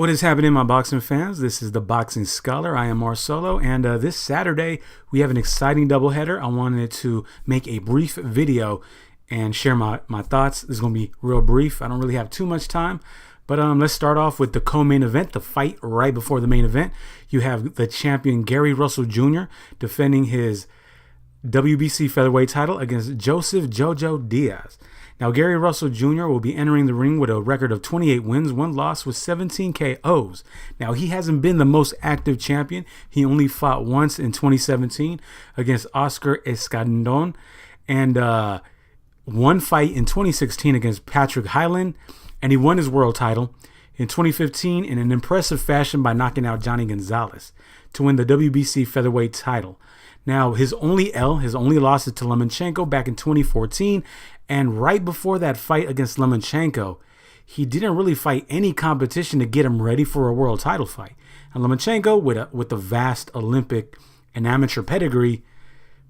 What is happening, my boxing fans? This is the Boxing Scholar. I am Marz, and this Saturday we have an exciting doubleheader. I wanted to make a brief video and share my thoughts. This is going to be real brief. I don't really have too much time, but let's start off with the co-main event, the fight right before the main event. You have the champion Gary Russell Jr. defending his WBC featherweight title against Joseph Jojo Diaz. Now, Gary Russell Jr. will be entering the ring with a record of 28 wins, 1 loss with 17 KOs. Now, he hasn't been the most active champion. He only fought once in 2017 against Oscar Escandon, and one fight in 2016 against Patrick Hyland, and he won his world title in 2015 in an impressive fashion by knocking out Johnny Gonzalez to win the WBC featherweight title. Now, his only loss is to Lomachenko back in 2014, and right before that fight against Lomachenko, he didn't really fight any competition to get him ready for a world title fight. And Lomachenko, with a vast Olympic and amateur pedigree,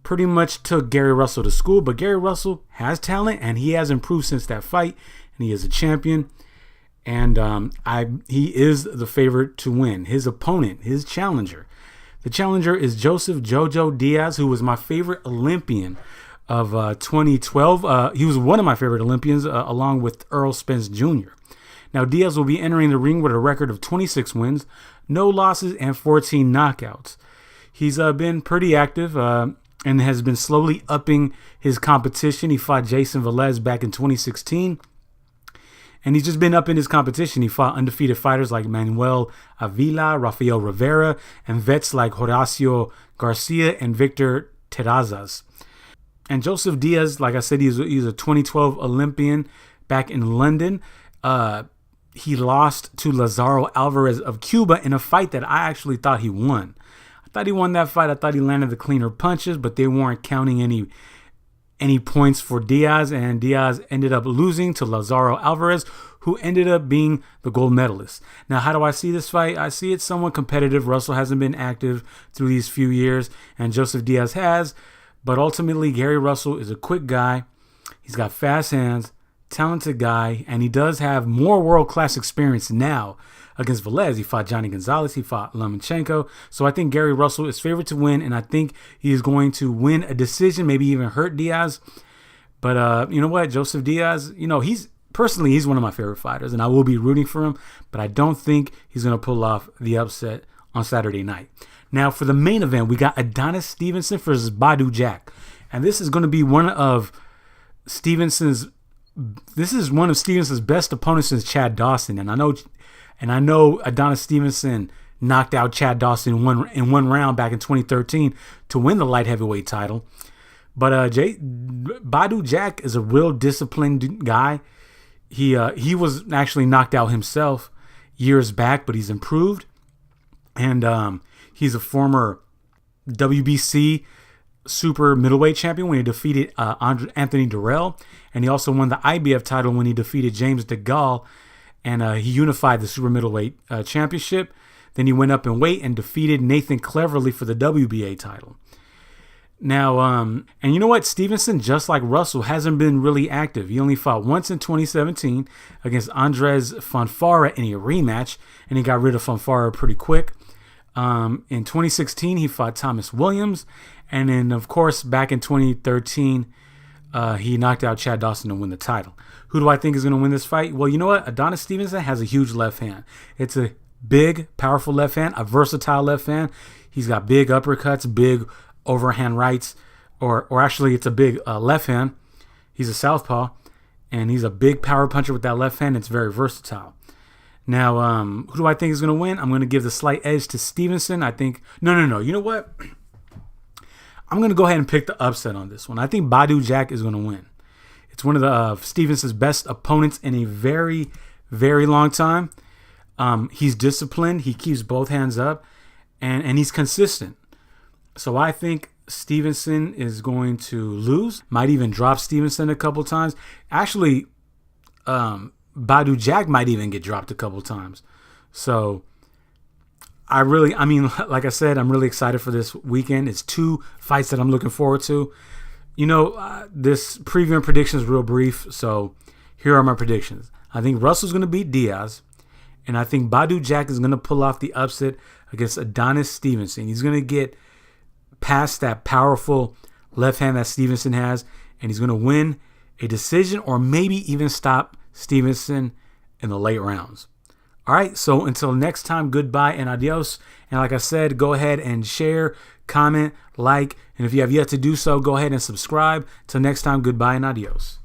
pretty much took Gary Russell to school, but Gary Russell has talent, and he has improved since that fight, and he is a champion, and he is the favorite to win. His opponent, his challenger, the challenger is Joseph Jojo Diaz, who was my favorite Olympian of 2012. He was one of my favorite Olympians, along with Earl Spence Jr. Now, Diaz will be entering the ring with a record of 26 wins, no losses, and 14 knockouts. He's been pretty active and has been slowly upping his competition. He fought Jason Velez back in 2016. And he's just been up in his competition. He fought undefeated fighters like Manuel Avila, Rafael Rivera, and vets like Horacio Garcia and Victor Terrazas. And Joseph Diaz, like I said, he's a 2012 Olympian back in London. He lost to Lazaro Alvarez of Cuba in a fight that I actually thought he won. I thought he won that fight. I thought he landed the cleaner punches, but they weren't counting any points for Diaz, and Diaz ended up losing to Lazaro Alvarez, who ended up being the gold medalist. Now, how do I see this fight? I see it somewhat competitive. Russell hasn't been active through these few years, and Joseph Diaz has, but ultimately Gary Russell is a quick guy. He's got fast hands, talented guy, and he does have more world-class experience now against Velez. He fought Johnny Gonzalez, he fought Lomachenko. So I think Gary Russell is favored to win, and I think he is going to win a decision, maybe even hurt Diaz. But you know what? Joseph Diaz, he's one of my favorite fighters, and I will be rooting for him, but I don't think he's going to pull off the upset on Saturday night. Now, for the main event, we got Adonis Stevenson versus Badou Jack. And this is going to be one of Stevenson's best opponents since Chad Dawson. And I know Adonis Stevenson knocked out Chad Dawson in one round back in 2013 to win the light heavyweight title. But Badou Jack is a real disciplined guy. He was actually knocked out himself years back, but he's improved. And he's a former WBC super middleweight champion when he defeated Anthony Durrell. And he also won the IBF title when he defeated James DeGaulle. And he unified the super middleweight championship. Then he went up in weight and defeated Nathan Cleverly for the WBA title. Now, and you know what? Stevenson, just like Russell, hasn't been really active. He only fought once in 2017 against Andres Fonfara in a rematch, and he got rid of Fonfara pretty quick. In 2016, he fought Thomas Williams, and then, of course, back in 2013, he knocked out Chad Dawson to win the title. Who do I think is going to win this fight? Well, you know what? Adonis Stevenson has a huge left hand. It's a big, powerful left hand, a versatile left hand. He's got big uppercuts, big overhand rights, or actually it's a big left hand. He's a southpaw, and he's a big power puncher with that left hand. It's very versatile. Now, who do I think is going to win? I'm going to give the slight edge to Stevenson. I think, no. You know what? I'm going to go ahead and pick the upset on this one. I think Badou Jack is going to win. It's one of the Stevenson's best opponents in a very, very long time. He's disciplined. He keeps both hands up, and he's consistent. So I think Stevenson is going to lose. Might even drop Stevenson a couple times. Actually, Badou Jack might even get dropped a couple times. So like I said, I'm really excited for this weekend. It's 2 fights that I'm looking forward to. This preview and prediction is real brief, so here are my predictions. I think Russell's going to beat Diaz, And I think Badu Jack is going to pull off the upset against Adonis Stevenson. He's going to get past that powerful left hand that Stevenson has, and he's going to win a decision or maybe even stop Stevenson in the late rounds. All right, so until next time, goodbye and adios. And like I said, go ahead and share, comment, like, and if you have yet to do so, go ahead and subscribe. Till next time, goodbye and adios.